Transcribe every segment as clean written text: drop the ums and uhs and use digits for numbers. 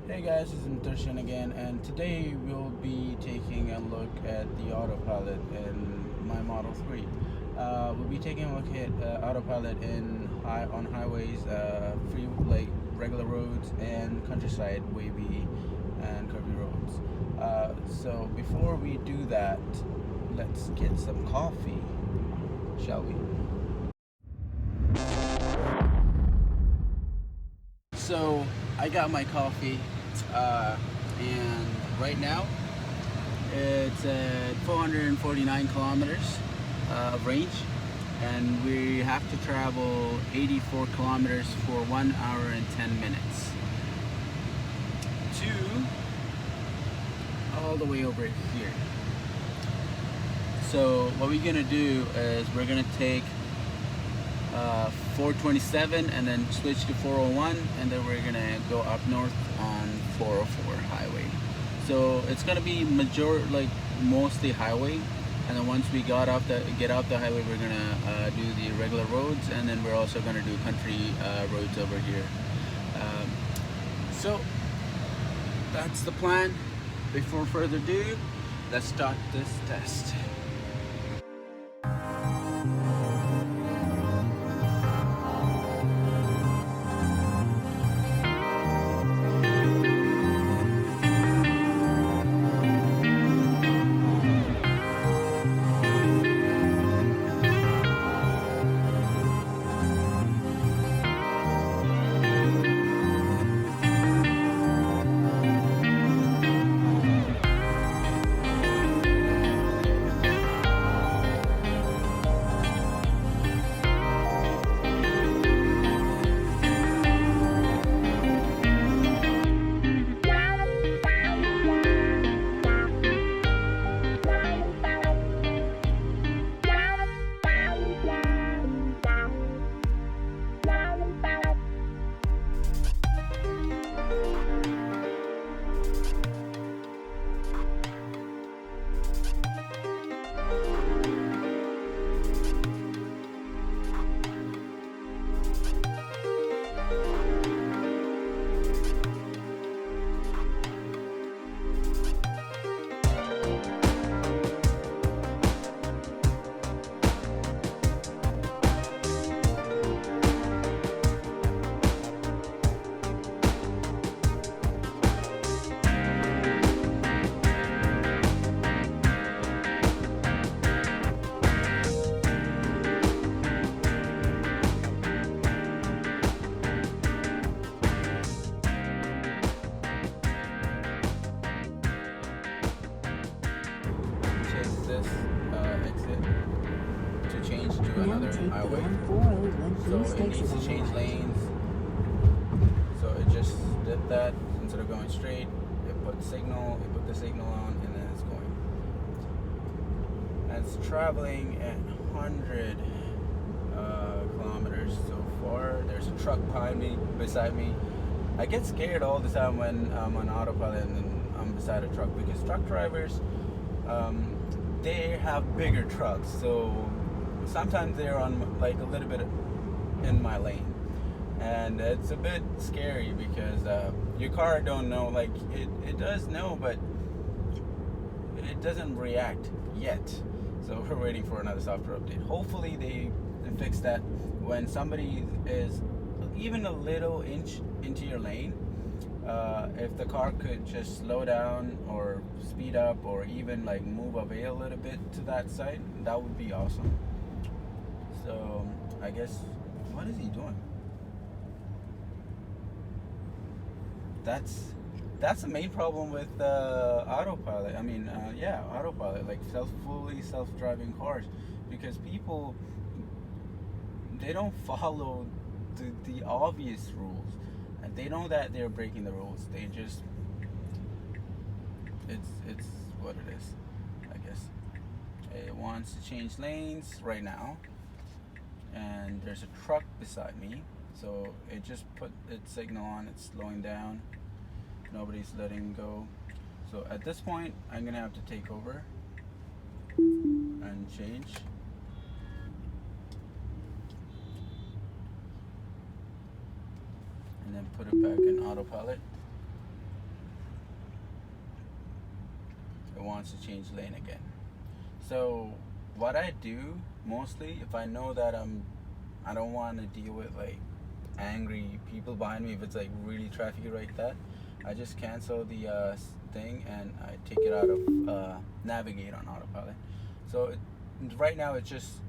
Hey guys, this is Darshan again, and today we'll be taking a look at the Autopilot in my Model 3. We'll be taking a look at Autopilot on highways, free like regular roads, and countryside, wavy and curvy roads. So before we do that, let's get some coffee, shall we? So I got my coffee, and right now it's at 449 kilometers of range, and we have to travel 84 kilometers for 1 hour and 10 minutes to all the way over here. So what we're gonna do is we're gonna take 427 and then switch to 401, and then we're gonna go up north on 404 highway. So it's gonna be mostly highway, and then once we get off the highway, we're gonna do the regular roads, and then we're also gonna do country roads over here. So that's the plan. Before further ado, let's start this test. This exit to change to another highway. So it needs to change lanes. So it just did that. Instead of going straight, it put the signal on, and then it's going. And it's traveling at 100 kilometers so far. There's a truck beside me. I get scared all the time when I'm on autopilot and I'm beside a truck, because truck drivers, they have bigger trucks, so sometimes they're on like a little bit in my lane, and it's a bit scary because your car don't know, like it does know, but it doesn't react yet. So we're waiting for another software update. Hopefully they fix that. When somebody is even a little inch into your lane, if the car could just slow down or speed up, or even like move away a little bit to that side, that would be awesome. So I guess, what is he doing? That's the main problem with autopilot. I mean, autopilot, like fully self-driving cars, because people, they don't follow the obvious rules. And they know that they're breaking the rules. They just, it's what it is, I guess. It wants to change lanes right now, and there's a truck beside me, so it just put its signal on. It's slowing down. Nobody's letting go. So at this point, I'm gonna have to take over and change. And then put it back in autopilot. it wants to change lane again. So what I do mostly, if I know that I don't want to deal with like angry people behind me, if it's like really trafficy like that, I just cancel the thing and I take it out of navigate on autopilot. So right now it's just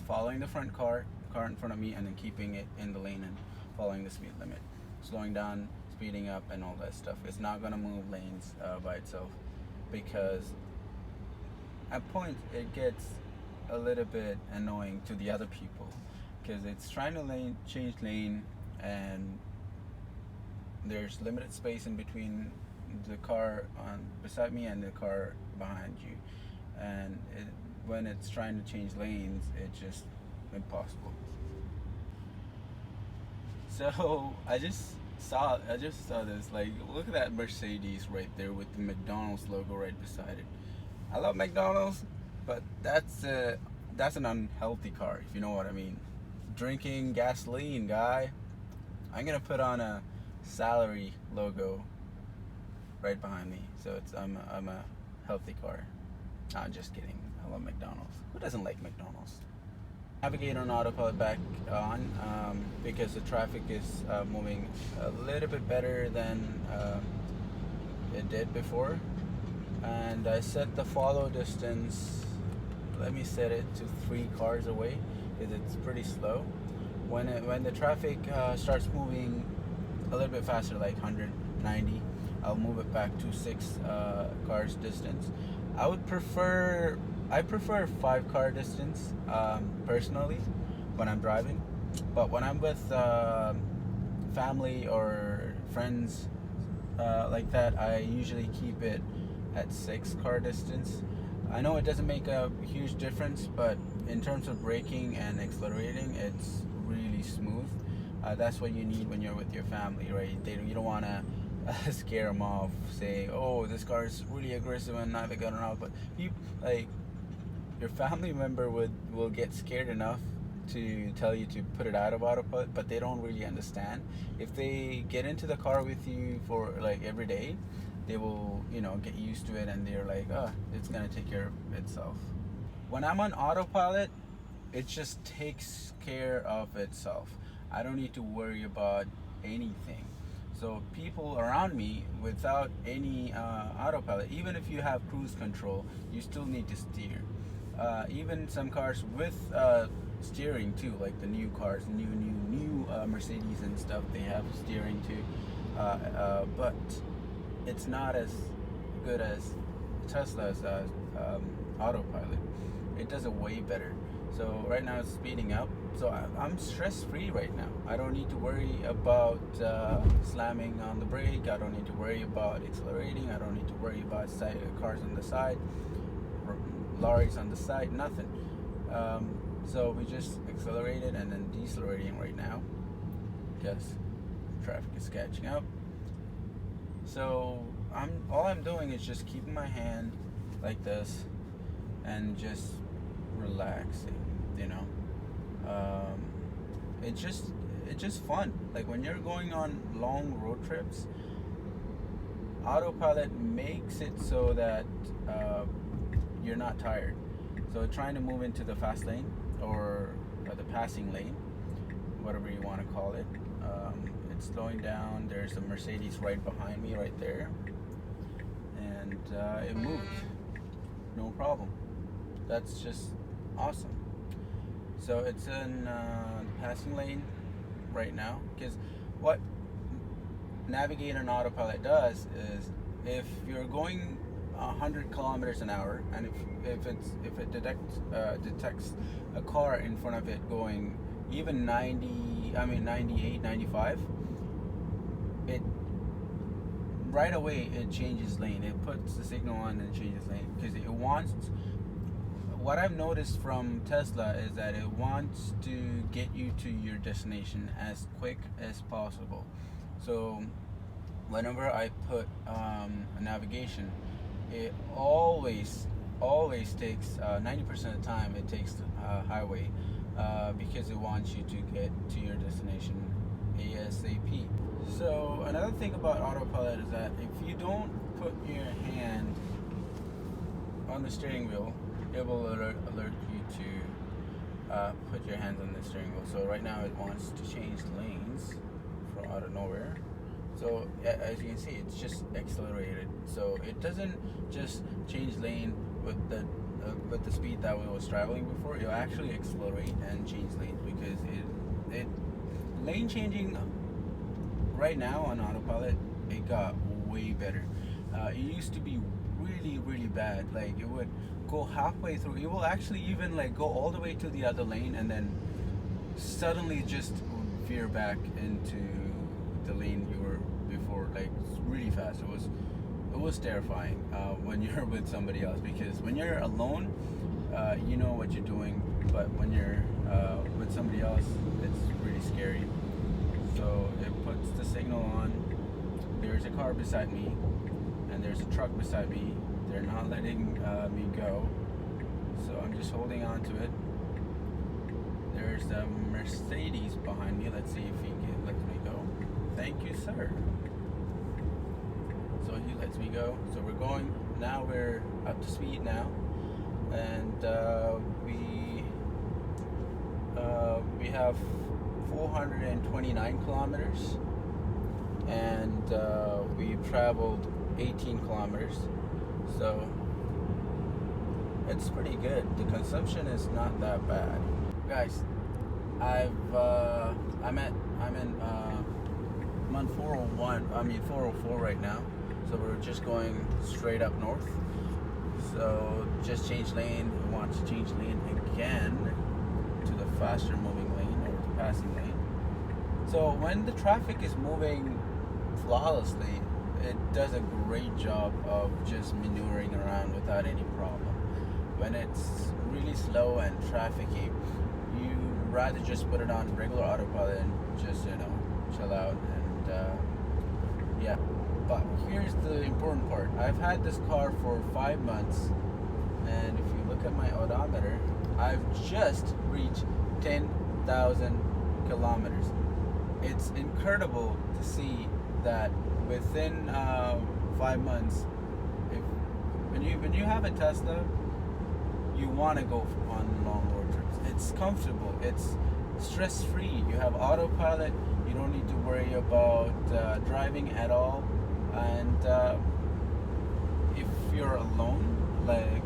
following the car in front of me, and then keeping it in the lane and following the speed limit, slowing down, speeding up, and all that stuff. It's not gonna move lanes by itself, because at points it gets a little bit annoying to the other people, because it's trying to change lane, and there's limited space in between the car beside me and the car behind you, and when it's trying to change lanes, it's just impossible. So I just saw this, like, look at that Mercedes right there with the McDonald's logo right beside it. I love McDonald's, but that's an unhealthy car, if you know what I mean. Drinking gasoline, guy. I'm gonna put on a salary logo right behind me, so I'm a healthy car. I'm just kidding. I love McDonald's. Who doesn't like McDonald's? Navigate on autopilot back on, because the traffic is moving a little bit better than it did before, and I set the follow distance. Let me set it to 3 cars away, because it's pretty slow. When the traffic starts moving a little bit faster, like 190, I'll move it back to 6 cars distance. I prefer 5 car distance personally when I'm driving, but when I'm with family or friends like that, I usually keep it at 6 car distance. I know it doesn't make a huge difference, but in terms of braking and accelerating, it's really smooth. That's what you need when you're with your family, right? You don't want to scare them off, say, oh, this car is really aggressive and navigate on out. But your family member will get scared enough to tell you to put it out of autopilot, but they don't really understand. If they get into the car with you for like every day, they will, get used to it, and they're like, oh, it's gonna take care of itself. When I'm on autopilot, it just takes care of itself. I don't need to worry about anything. So people around me, without any autopilot, even if you have cruise control, you still need to steer. Even some cars with steering too, like the new cars, new Mercedes and stuff, they have steering too. But it's not as good as Tesla's autopilot. It does it way better. So right now it's speeding up. So I'm stress-free right now. I don't need to worry about slamming on the brake. I don't need to worry about accelerating. I don't need to worry about cars on the side, lorries on the side, nothing. So we just accelerated and then decelerating right now because traffic is catching up. So all I'm doing is just keeping my hand like this and just relaxing, it's just fun. Like when you're going on long road trips, autopilot makes it so that you're not tired. So trying to move into the fast lane or the passing lane, whatever you want to call it, it's slowing down. There's a Mercedes right behind me right there, and it moved, no problem. That's just awesome. So it's in the passing lane right now, because what Navigate on Autopilot does is, if you're going 100 kilometers an hour, and if it detects a car in front of it going even 98, 95, it right away it changes lane. It puts the signal on and changes lane, because it wants. What I've noticed from Tesla is that it wants to get you to your destination as quick as possible. So whenever I put a navigation, it always takes 90% of the time it takes the highway, because it wants you to get to your destination ASAP. So another thing about autopilot is that if you don't put your hand on the steering wheel, it will alert you to put your hands on the steering wheel. So right now it wants to change lanes from out of nowhere. So as you can see, it's just accelerated. So it doesn't just change lane with the speed that we was traveling before. It'll actually accelerate and change lanes because it lane changing right now on autopilot, it got way better. It used to be really bad. Like it would go halfway through. It will actually even like go all the way to the other lane and then suddenly just veer back into the lane you were before, like really fast. It was terrifying when you're with somebody else, because when you're alone, you know what you're doing, but when you're with somebody else, it's really scary. So it puts the signal on. There's a car beside me, and there's a truck beside me. They're not letting me go, so I'm just holding on to it. There's a Mercedes behind me. Let's see if he lets me go. Thank you, sir. So he lets me go. So we're going now. We're up to speed now, and we have 429 kilometers, and we've traveled 18 kilometers. So it's pretty good. The consumption is not that bad, guys. I'm in month 401. I mean 404 right now. So we're just going straight up north. So just change lane. We want to change lane again to the faster moving lane, or the passing lane. So when the traffic is moving flawlessly, it does a great job of just maneuvering around without any problem. When it's really slow and trafficy, you rather just put it on regular autopilot and just chill out and yeah. But here's the important part. I've had this car for 5 months, and if you look at my odometer, I've just reached 10,000 kilometers. It's incredible to see that within 5 months, when you have a Tesla, you want to go on long road trips. It's comfortable. It's stress-free. You have autopilot. You don't need to worry about driving at all. And if you're alone, like,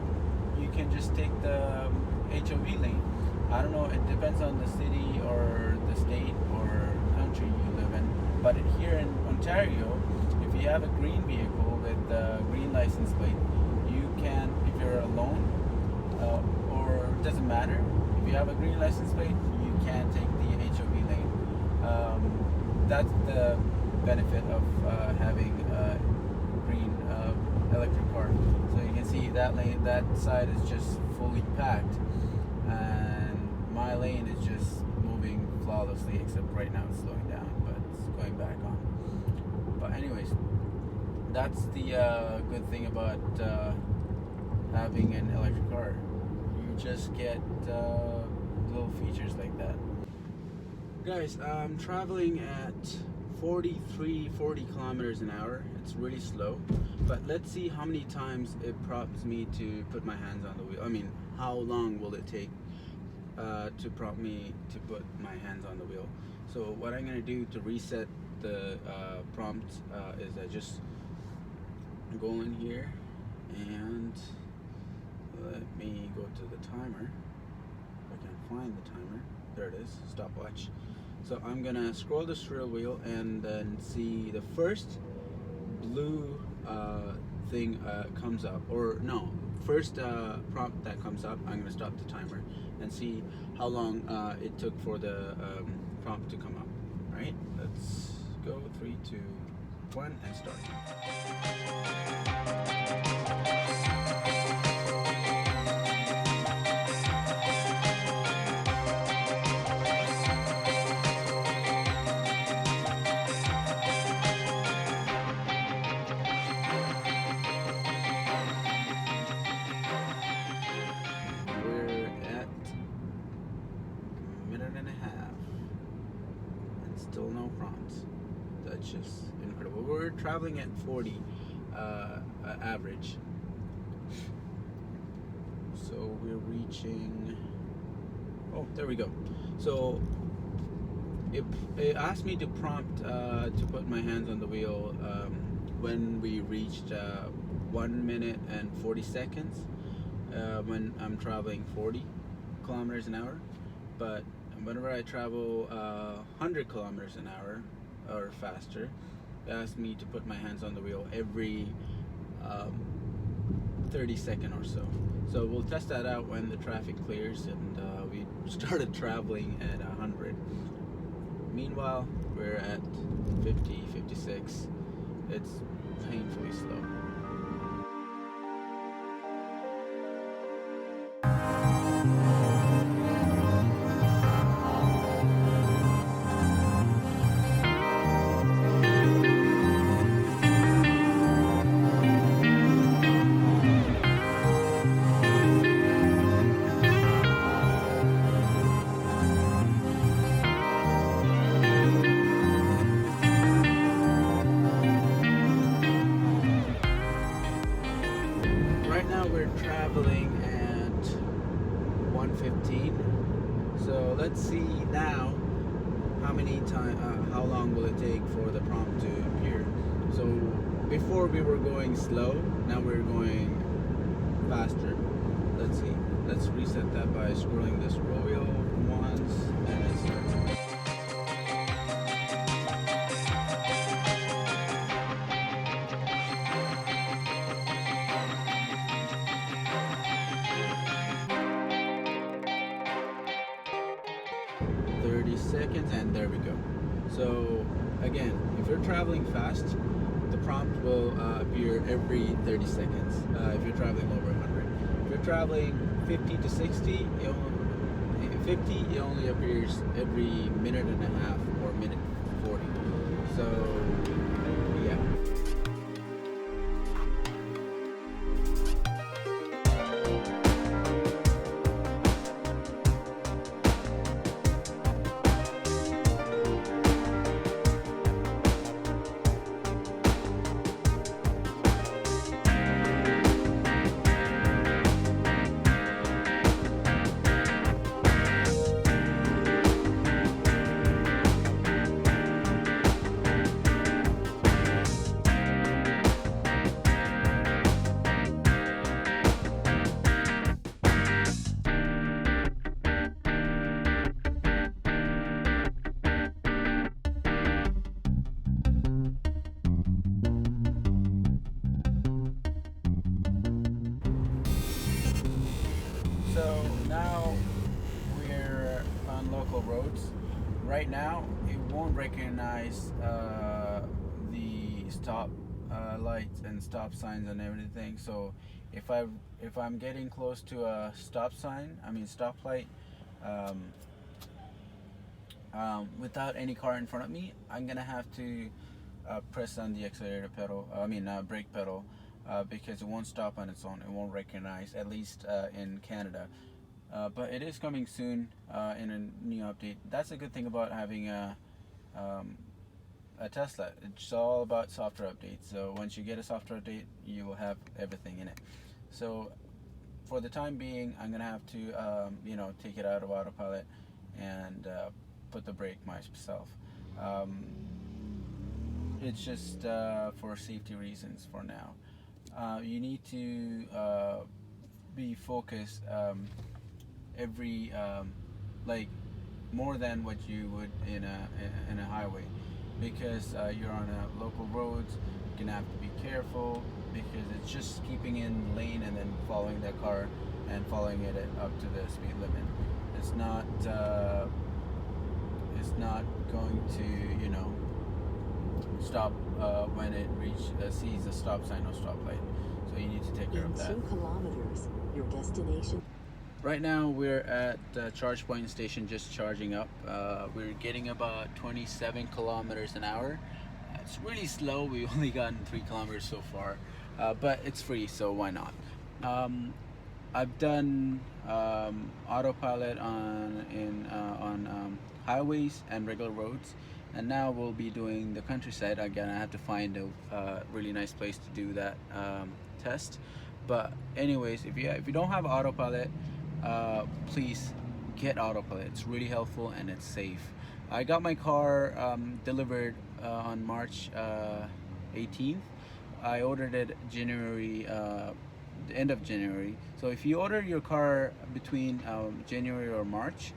you can just take the HOV lane. I don't know, it depends on the city or the state or country you live in. But here in Ontario, if you have a green vehicle with a green license plate, you can, if you're alone, or it doesn't matter, if you have a green license plate, you can take the HOV lane. That's the benefit of having a green electric car. So you can see that lane, that side is just fully packed, and my lane is just moving flawlessly, except right now it's slowing down, but it's going back on. But anyways, that's the good thing about having an electric car. You just get little features like that. Guys, I'm traveling at 40 kilometers an hour. It's really slow, but let's see how many times it prompts me to put my hands on the wheel. I mean, how long will it take to prompt me to put my hands on the wheel? So what I'm gonna do to reset the prompt is I just go in here and let me go to the timer. If I can find the timer. There it is, stopwatch. So I'm gonna scroll the steering wheel and then see the first blue thing comes up, or no, first prompt that comes up. I'm gonna stop the timer and see how long it took for the prompt to come up. All right, let's go. 3, 2, 1, and start. Still no problem. That's just incredible. We're traveling at 40 average. So we're reaching. Oh, there we go. So it asked me to prompt to put my hands on the wheel when we reached 1 minute and 40 seconds when I'm traveling 40 kilometers an hour. But whenever I travel 100 kilometers an hour or faster, it asks me to put my hands on the wheel every 30 seconds or so. So we'll test that out when the traffic clears and we started traveling at 100. Meanwhile, we're at 50, 56. It's painfully slow. Right now we're traveling at 1:15. So let's see now how long will it take for the prompt to appear. So before we were going slow, now we're going faster. Let's see. Let's reset that by scrolling the scroll wheel once and then start. 30 seconds and there we go. So again, if you're traveling fast, the prompt will appear every 30 seconds if you're traveling over 100. If you're traveling 50 to 60, it only appears every minute and a half or minute 40. So yeah. So now we're on local roads. Right now, it won't recognize the stop lights and stop signs and everything. So if I'm getting close to a stop sign, stoplight, without any car in front of me, I'm gonna have to press on the accelerator pedal. Brake pedal. Because it won't stop on its own. It won't recognize, at least in Canada. But it is coming soon in a new update. That's a good thing about having a Tesla. It's all about software updates. So once you get a software update, you will have everything in it. So for the time being, I'm gonna have to take it out of Autopilot and put the brake myself. It's just for safety reasons for now. You need to be focused every more than what you would in a highway, because you're on a local roads. You're gonna have to be careful because it's just keeping in lane and then following the car and following it up to the speed limit. It's not going to stop when it sees a stop sign or stoplight. So you need to take care of that. In 2 kilometers, your destination. Right now we're at the charge point station, just charging up. We're getting about 27 kilometers an hour. It's really slow. We've only gotten 3 kilometers so far, but it's free, so why not? I've done Autopilot on highways and regular roads, and now we'll be doing the countryside again. I have to find a really nice place to do that test. But anyways, if you don't have Autopilot, please get Autopilot. It's really helpful and it's safe. I got my car delivered on March 18th. I ordered it January, the end of January. So if you order your car between January or March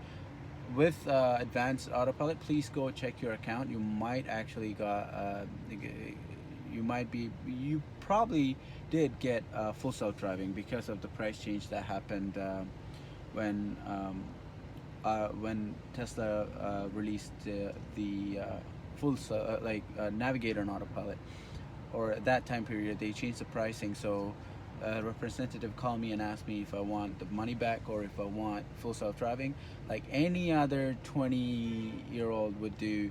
with advanced Autopilot, please go check your account. You might actually you probably did get full self-driving because of the price change that happened when Tesla released the full Navigator and Autopilot, or at that time period they changed the pricing. So a representative called me and asked me if I want the money back or if I want full self-driving like any other 20-year-old would do.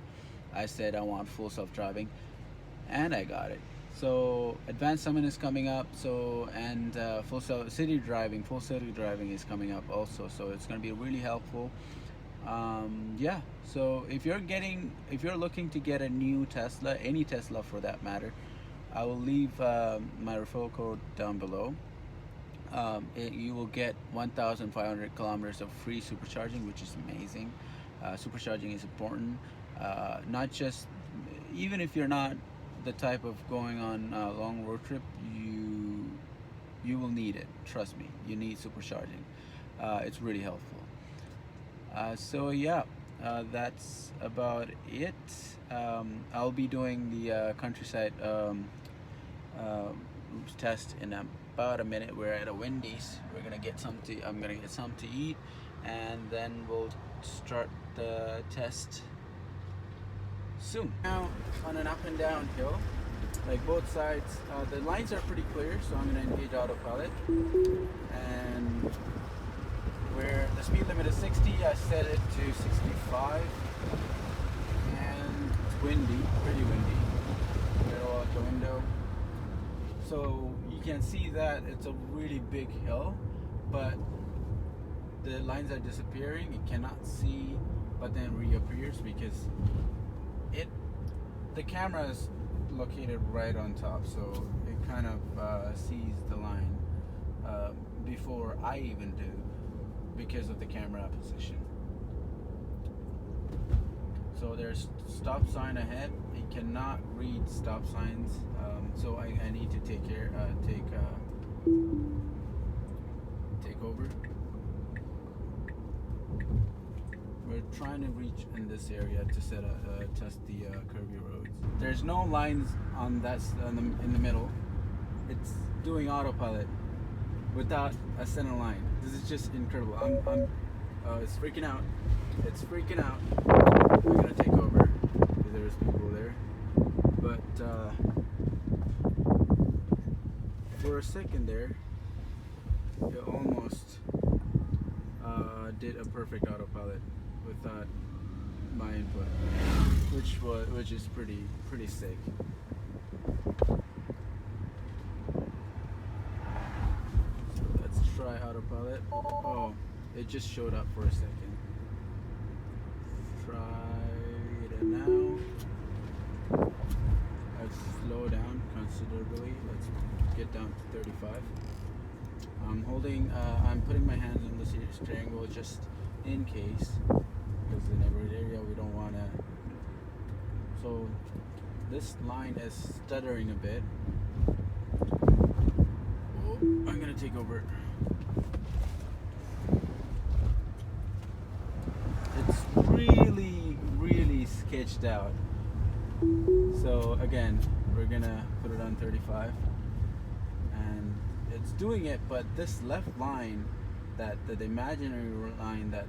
I said I want full self-driving, and I got it. So advanced summon is coming up, so and full city driving is coming up also, so it's going to be really helpful. Yeah, so if you're looking to get a new Tesla, any Tesla for that matter, I will leave my referral code down below. You will get 1,500 kilometers of free supercharging, which is amazing. Supercharging is important, not just, even if you're not the type of going on a long road trip, you will need it. Trust me, you need supercharging. It's really helpful. So yeah, that's about it. I'll be doing the countryside test in about a minute. We're at a Wendy's. I'm gonna get something to eat, and then we'll start the test soon. Now on an up and down hill, like both sides, the lines are pretty clear, so I'm gonna engage Autopilot, and where the speed limit is 60, I set it to 65, and it's windy, pretty windy. Middle out the window, so you can see that it's a really big hill, but the lines are disappearing. You cannot see, but then reappears because the camera is located right on top, so it kind of sees the line before I even do, because of the camera position. So there's stop sign ahead. It cannot read stop signs, so I need to take over. We're trying to reach in this area to test the curvy roads. There's no lines on in the middle. It's doing Autopilot without a center line. This is just incredible. It's freaking out. It's freaking out. We're gonna take over because there's people there. But for a second there, it almost did a perfect Autopilot without my input, which is pretty sick. So let's try Autopilot. Oh, it just showed up for a second. Try it now. Let's slow down considerably. Let's get down to 35. I'm putting my hands on the steering wheel just in case, because in every area we don't want to. So this line is stuttering a bit. Oh, I'm gonna take over. It's really sketched out. So again, we're gonna put it on 35, and it's doing it, but this left line, that the imaginary line that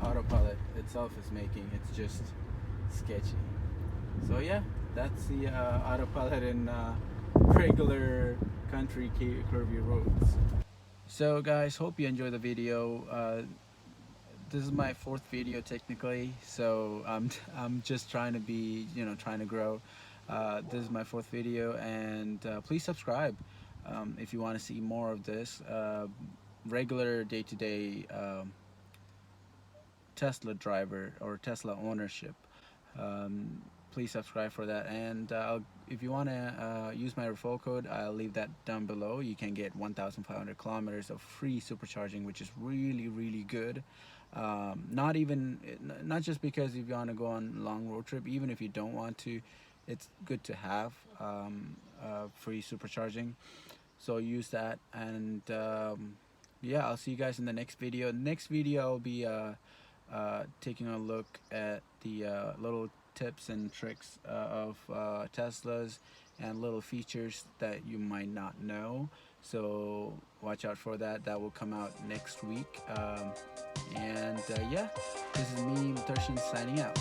Autopilot itself is making, it's just sketchy. So yeah, that's the Autopilot in regular country curvy roads. So guys, hope you enjoy the video. This is my fourth video technically, so I'm just trying to be, trying to grow. This is my fourth video, and please subscribe if you want to see more of this regular day-to-day Tesla driver or Tesla ownership. please subscribe for that. And if you want to use my referral code, I'll leave that down below. You can get 1,500 kilometers of free supercharging, which is really, really good. Not just because if you want to go on long road trip, even if you don't want to, it's good to have free supercharging. So use that. And yeah, I'll see you guys in the next video. Next video I'll be taking a look at the little tips and tricks of Teslas and little features that you might not know. So watch out for that. That will come out next week. And yeah, this is me, Mutarshin, signing out.